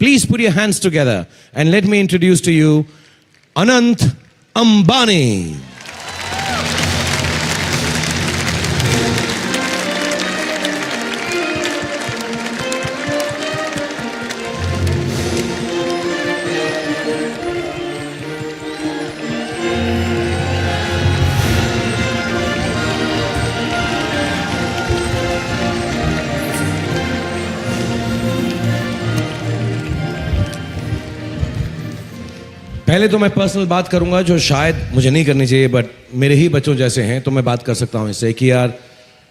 Please put your hands together and let me introduce to you Anant Ambani. पहले तो मैं personal बात करूंगा जो शायद मुझे नहीं करनी चाहिए, बट मेरे ही बच्चों जैसे हैं तो मैं बात कर सकता हूं इससे कि यार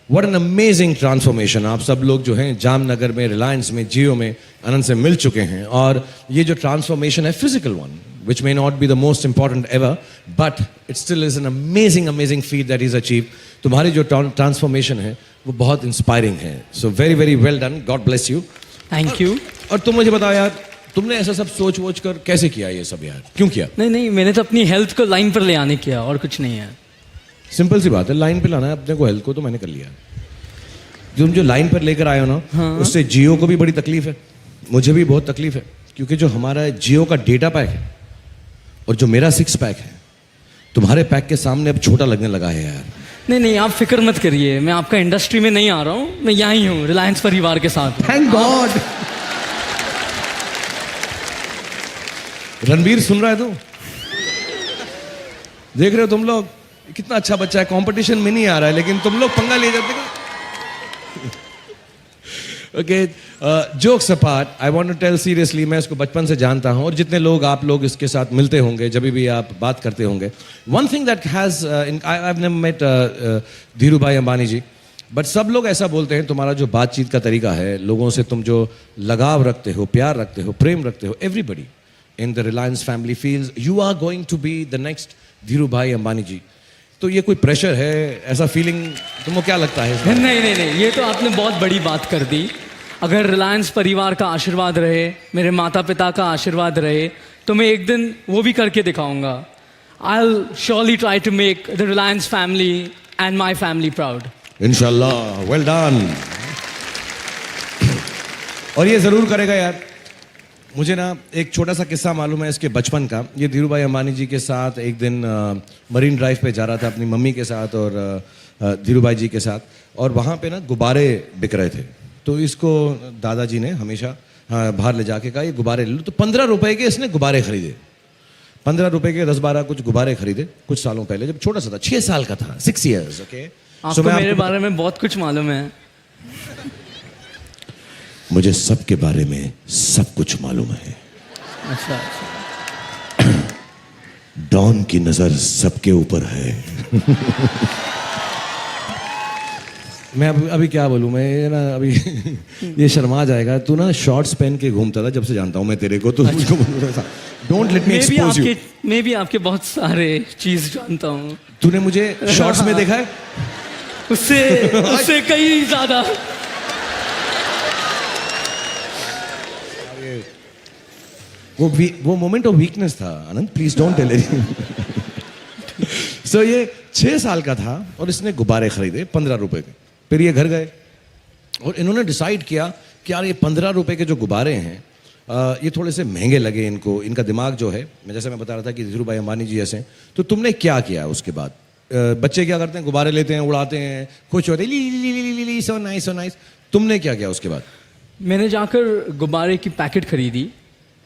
व्हाट एन अमेजिंग ट्रांसफॉर्मेशन। आप सब लोग जो हैं जामनगर में, रिलायंस में, जियो में अनंत से मिल चुके हैं, और ये जो ट्रांसफॉर्मेशन है physical one, which may not be the most important ever, but it still is an amazing feat that is achieved. तुम्हारी जो ट्रांसफॉर्मेशन है वो बहुत इंस्पायरिंग है. So very well done. God bless you. Thank you. और तुम मुझे बताओ यार, तुमने ऐसा सब सोच वोच कर कैसे किया ये सब यार? क्यों किया? नहीं, मैंने तो अपनी हेल्थ को लाइन पर ले आने किया, और कुछ नहीं है. सिंपल सी बात है, लाइन पे लाना है अपने को, हेल्थ को तो मैंने कर लिया. तुम जो लाइन पर लेकर आए हो ना, हाँ. उससे जियो को भी बड़ी तकलीफ है, मुझे भी बहुत तकलीफ है, क्योंकि जो हमारा जियो का डेटा पैक है और जो मेरा 6 पैक है तुम्हारे पैक के सामने अब छोटा लगने लगा है यार. नहीं, आप फिक्र मत करिए, मैं आपका इंडस्ट्री में नहीं आ रहा हूँ, मैं यहाँ ही हूँ रिलायंस परिवार के साथ. Thank God. रणबीर सुन रहा है तू? देख रहे हो तुम लोग, कितना अच्छा बच्चा है, कंपटीशन में नहीं आ रहा है लेकिन तुम लोग पंगा ले जाते हो. Okay, jokes apart, I want to tell seriously, मैं इसको बचपन से जानता हूं और जितने लोग आप लोग इसके साथ मिलते होंगे, जब भी आप बात करते होंगे, one thing that has, I have never met Dhiru bhai Ambani ji, but सब लोग ऐसा बोलते हैं तुम्हारा जो बातचीत का तरीका है, लोगों से तुम जो लगाव रखते हो, प्यार रखते हो, प्रेम रखते हो, everybody in the Reliance family feels you are going to be the next Dhiru bhai Ambani जी. तो ये कोई प्रेशर है, ऐसा फीलिंग तुमको क्या लगता है? नहीं, ये तो आपने बहुत बड़ी बात कर दी. अगर रिलायंस परिवार का आशीर्वाद रहे, मेरे माता पिता का आशीर्वाद रहे, तो मैं एक दिन वो भी करके दिखाऊंगा. I'll surely try to make the Reliance family and my family proud. इंशाल्लाह. Well done. और ये जरूर करेगा यार. मुझे ना एक छोटा सा किस्सा मालूम है इसके बचपन का. ये धीरू भाई अंबानी जी के साथ एक दिन मरीन ड्राइव पे जा रहा था अपनी मम्मी के साथ और धीरू भाई जी के साथ, और वहाँ पे ना गुब्बारे बिक रहे थे. तो इसको दादाजी ने हमेशा बाहर ले जाके कहा ये गुब्बारे ले लो. तो 15 रुपए के इसने गुब्बारे खरीदे. 15 रुपए के 10-12 कुछ गुब्बारे खरीदे कुछ सालों पहले, जब छोटा सा था, 6 साल का था, 6 years. ओके, आपको मेरे बारे में बहुत कुछ मालूम है. मुझे सबके बारे में सब कुछ मालूम है. अच्छा. डॉन की नजर सबके ऊपर है. मैं अभी क्या बोलूं, मैं ना अभी ये शर्मा जाएगा. तू ना शॉर्ट्स पहन के घूमता था जब से जानता हूं मैं तेरे को, तो don't let me expose you. मैं भी आपके बहुत सारे चीज जानता हूं. तूने मुझे शॉर्ट्स में देखा है? उससे कहीं ज्यादा. वो मोमेंट ऑफ वीकनेस था अनंत, प्लीज डोंट टेल एनीथिंग. सो ये 6 साल का था और इसने गुब्बारे खरीदे 15 रुपए के. फिर ये घर गए और इन्होंने डिसाइड किया कि यार ये 15 रुपए के जो गुब्बारे हैं ये थोड़े से महंगे लगे इनको. इनका दिमाग जो है, जैसे मैं बता रहा था कि धीरू भाई अंबानी जी ऐसे. तो तुमने क्या किया उसके बाद? बच्चे क्या करते हैं, गुब्बारे लेते हैं, उड़ाते हैं, खुश होते हैं, सो नाइस सो नाइस. तुमने क्या किया उसके बाद? मैंने जाकर गुब्बारे की पैकेट खरीदी,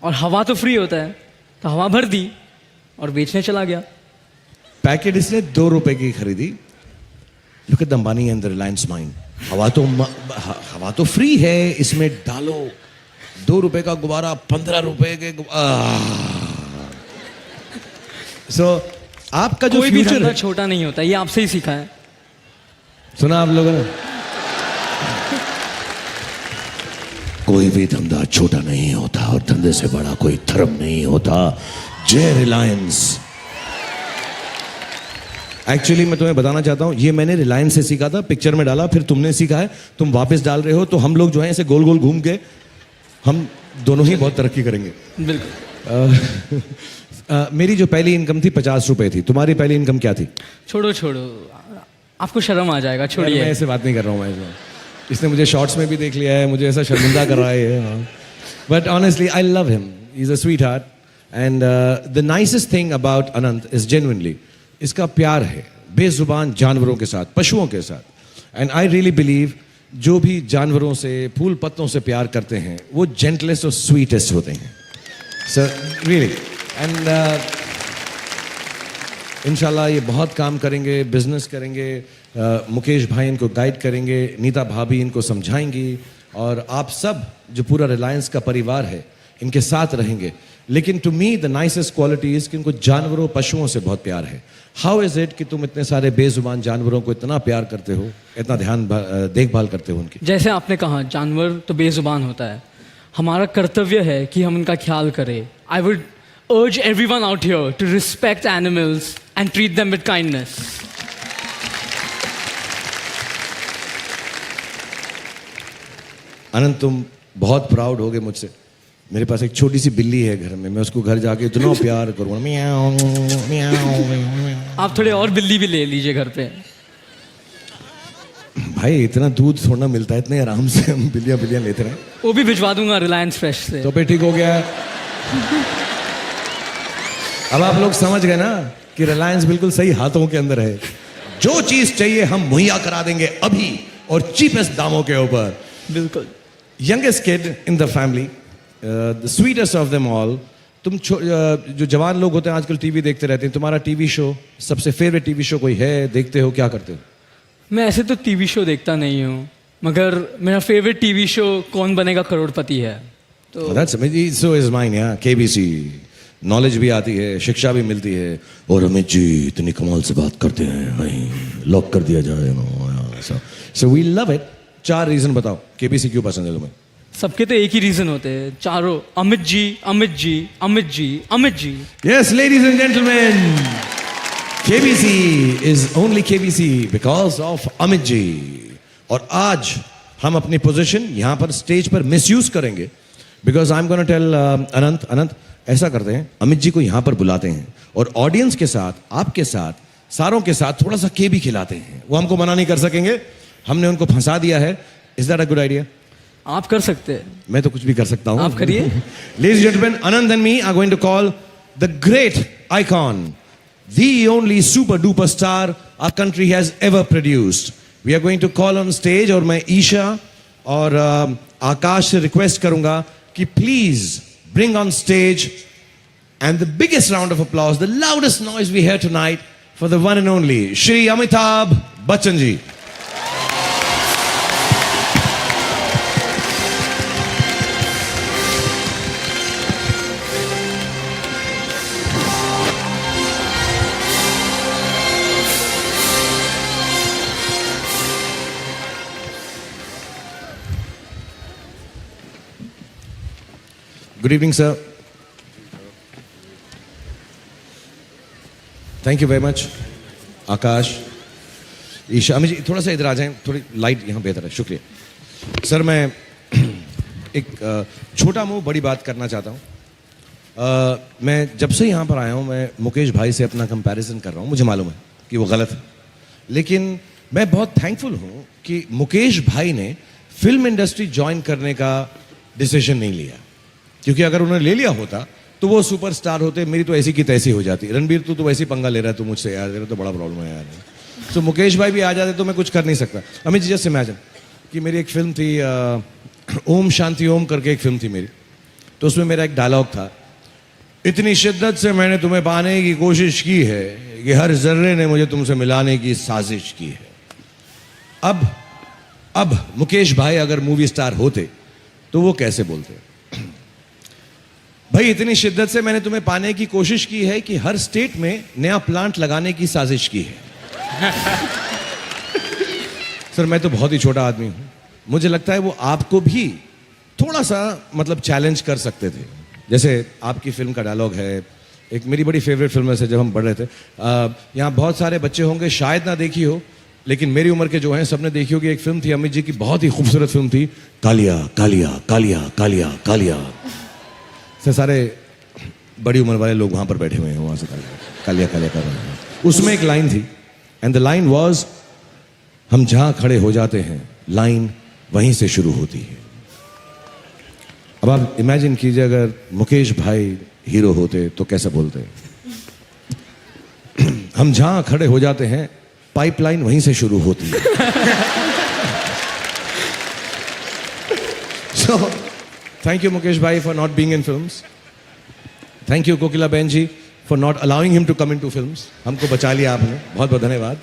और हवा तो फ्री होता है, तो हवा भर दी और बेचने चला गया. पैकेट इसने 2 रुपए की खरीदी. Look at the Ambani and the Reliance mind. हवा तो फ्री है, इसमें डालो 2 रुपए का गुब्बारा 15 रुपए के. सो आपका जो फ्यूचर है छोटा नहीं होता, ये आपसे ही सीखा है. सुना आप लोगों ने? कोई भी धंधा छोटा नहीं होता और धंधे से बड़ा कोई धर्म नहीं होता. जय रिलायंस. एक्चुअली मैं तुम्हें बताना चाहता हूं, ये मैंने रिलायंस से सीखा था, पिक्चर में डाला, फिर तुमने सीखा है, तुम वापस डाल रहे हो, तो हम लोग जो है ऐसे गोल गोल घूम के हम दोनों ही बहुत तरक्की करेंगे. बिल्कुल. मेरी जो पहली इनकम थी 50 रुपए थी. तुम्हारी पहली इनकम क्या थी? छोड़ो, आपको शर्म आ जाएगा, छोड़िए. मैं ऐसे बात नहीं कर रहा हूँ. मैं इसने मुझे शॉर्ट्स में भी देख लिया है, मुझे ऐसा शर्मिंदा कर रहा है. But honestly, I love him. He's a sweetheart. And the nicest thing about Anant is genuinely, इसका प्यार है बेजुबान जानवरों के साथ, पशुओं के साथ. And I really believe जो भी जानवरों से, फूल पत्तों से प्यार करते हैं, वो gentlest और sweetest होते हैं. So really, and इंशाल्लाह ये बहुत काम करेंगे, बिजनेस करेंगे. मुकेश भाई इनको गाइड करेंगे, नीता भाभी इनको समझाएंगी, और आप सब जो पूरा रिलायंस का परिवार है इनके साथ रहेंगे. लेकिन to me the nicest quality is कि इनको जानवरों, पशुओं से बहुत प्यार है. हाउ इज इट कि तुम इतने सारे बेजुबान जानवरों को इतना प्यार करते हो, इतना ध्यान देखभाल करते हो उनकी? जैसे आपने कहा जानवर तो बेजुबान होता है, हमारा कर्तव्य है कि हम उनका ख्याल करें. I would urge everyone out here to respect animals and treat them with kindness. अनंत, तुम बहुत प्राउड होगे मुझसे. मेरे पास एक छोटी सी बिल्ली है घर में, मैं उसको घर जाके इतना प्यार करूँगा, म्याऊं म्याऊं. आप थोड़े और बिल्ली भी ले लीजिए घर पे. भाई इतना दूध थोड़ा मिलता है, इतने आराम से हम बिल्लियाँ लेते रहे. वो भी भिजवा दूंगा रिलायंस फ्रेश से. तो पे ठीक हो गया. अब आप लोग समझ गए ना कि रिलायंस बिल्कुल सही हाथों के अंदर है. जो चीज चाहिए हम मुहैया करा देंगे अभी, और चीपेस्ट दामों के ऊपर. बिल्कुल. Youngest kid in the family, the sweetest of them all. तुम जो जवान लोग होते हैं आजकल टीवी देखते रहते हैं, तुम्हारा टीवी शो, सबसे फेवरेट टीवी शो कोई है? देखते हो? क्या करते हो? मैं ऐसे तो टीवी शो देखता नहीं हूँ, मगर मेरा फेवरेट टीवी शो कौन बनेगा करोड़पति है. तो That's amazing. So is mine, yeah. KBC. Knowledge भी आती है, शिक्षा भी मिलती है. और अमित जी इतनी कमाल से बात करते हैं, लॉक कर दिया जाए. So we love it. 4 reason बताओ केबीसी क्यों पसंद है तुम्हें? सबके तो एक ही रीजन होते हैं, चारों. Amit ji, Amit ji, Amit ji, Amit ji. Yes, ladies and gentlemen, KBC is only KBC because of Amit ji. और आज हम अपनी पोजीशन यहाँ पर स्टेज पर मिसयूज करेंगे, because I am gonna tell Anant, ऐसा करते हैं, अमित जी को यहाँ पर बुलाते हैं और ऑडियंस के साथ, आपके साथ, सारों के साथ थोड़ा सा केबी खिलाते हैं. वो हमको मना नहीं कर सकेंगे, हमने उनको फंसा दिया है. Is that a good idea? आप कर सकते हैं. मैं तो कुछ भी कर सकता हूँ. आप करिए. Ladies and gentlemen, Anand and me are going to call the great icon, the only super duper star our country has ever produced. We are going to call on stage, और मैं ईशा और आकाश से रिक्वेस्ट करूंगा कि please bring on stage, and the biggest round of applause, the loudest noise we hear tonight, for the one and only Shri Amitabh Bachchan ji. Good evening, sir. Thank you very much. आकाश, ईशा, अमित जी थोड़ा सा इधर आ जाएं, थोड़ी light यहाँ बेहतर है. शुक्रिया sir. मैं एक छोटा मुंह बड़ी बात करना चाहता हूँ. मैं जब से यहाँ पर आया हूँ, मैं मुकेश भाई से अपना कंपैरिजन कर रहा हूँ. मुझे मालूम है कि वो गलत है, लेकिन मैं बहुत थैंकफुल हूँ कि मुकेश भाई ने फिल्म इंडस्ट्री ज्वाइन करने का डिसीजन नहीं लिया, क्योंकि अगर उन्होंने ले लिया होता तो वो सुपरस्टार होते. मेरी तो ऐसी की तैसी हो जाती. रणबीर तू तो वैसी पंगा ले रहा है तू मुझसे यार, तेरा तो बड़ा प्रॉब्लम है यार. तो मुकेश भाई भी आ जाते तो मैं कुछ कर नहीं सकता. अमित जी, जस्ट इमेजिन कि मेरी एक फिल्म थी, ओम शांति ओम करके एक फिल्म थी मेरी. तो उसमें मेरा एक डायलॉग था, इतनी शिद्दत से मैंने तुम्हें पाने की कोशिश की है कि हर जर्रे ने मुझे तुमसे मिलाने की साजिश की है. अब मुकेश भाई अगर मूवी स्टार होते तो वो कैसे बोलते? भाई इतनी शिद्दत से मैंने तुम्हें पाने की कोशिश की है कि हर स्टेट में नया प्लांट लगाने की साजिश की है. सर मैं तो बहुत ही छोटा आदमी हूं, मुझे लगता है वो आपको भी थोड़ा सा मतलब चैलेंज कर सकते थे. जैसे आपकी फिल्म का डायलॉग है, एक मेरी बड़ी फेवरेट फिल्म है जब हम पढ़ रहे थे. यहाँ बहुत सारे बच्चे होंगे शायद ना देखी हो, लेकिन मेरी उम्र के जो हैं सबने देखी होगी. एक फिल्म थी अमित जी की, बहुत ही खूबसूरत फिल्म थी, कालिया कालिया कालिया कालिया कालिया. सारे बड़ी उम्र वाले लोग वहां पर बैठे हुए हैं, वहां से कालिया कालिया कर रहे हैं. उसमें एक लाइन थी, एंड द लाइन वाज, हम जहां खड़े हो जाते हैं लाइन वहीं से शुरू होती है. अब आप इमेजिन कीजिए अगर मुकेश भाई हीरो होते तो कैसे बोलते। हम जहां खड़े हो जाते हैं पाइपलाइन वहीं से शुरू होती है। So, thank you Mukesh bhai for not being in films. Thank you Kokila बहन जी for not allowing him to come into films. हमको बचा लिया आपने, बहुत बहुत धन्यवाद।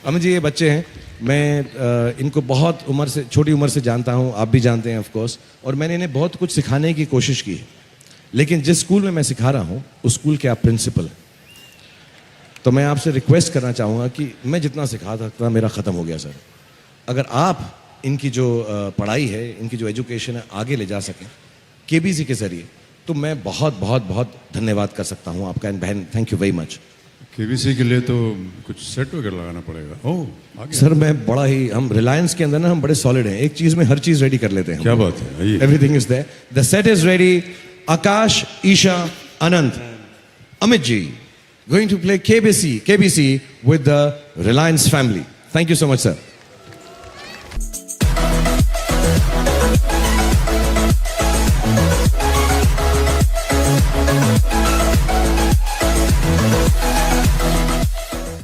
अमित जी ये बच्चे हैं, मैं इनको बहुत छोटी उम्र से जानता हूँ, आप भी जानते हैं ऑफ कोर्स, और मैंने इन्हें बहुत कुछ सिखाने की कोशिश की है, लेकिन जिस स्कूल में मैं सिखा रहा हूँ उस स्कूल के आप प्रिंसिपल हैं। तो मैं आपसे रिक्वेस्ट करना चाहूँगा कि मैं जितना सिखा सकता मेरा ख़त्म हो गया सर। अगर आप इनकी जो पढ़ाई है, इनकी जो एजुकेशन है आगे ले जा सकें केबीसी के ज़रिए, तो मैं बहुत बहुत बहुत धन्यवाद कर सकता हूँ आपका। एंड बहन thank you very much. KBC के लिए तो कुछ सेट वगैरह लगाना पड़ेगा। ओह आगे सर मैं बड़ा ही, हम रिलायंस के अंदर ना हम बड़े सॉलिड हैं, एक चीज़ में हर चीज़ रेडी कर लेते हैं। क्या बात है, आइए। Everything is there, the set is ready. Akash, Isha, Anant, Amit ji going to play KBC with the Reliance family. Thank you so much, sir.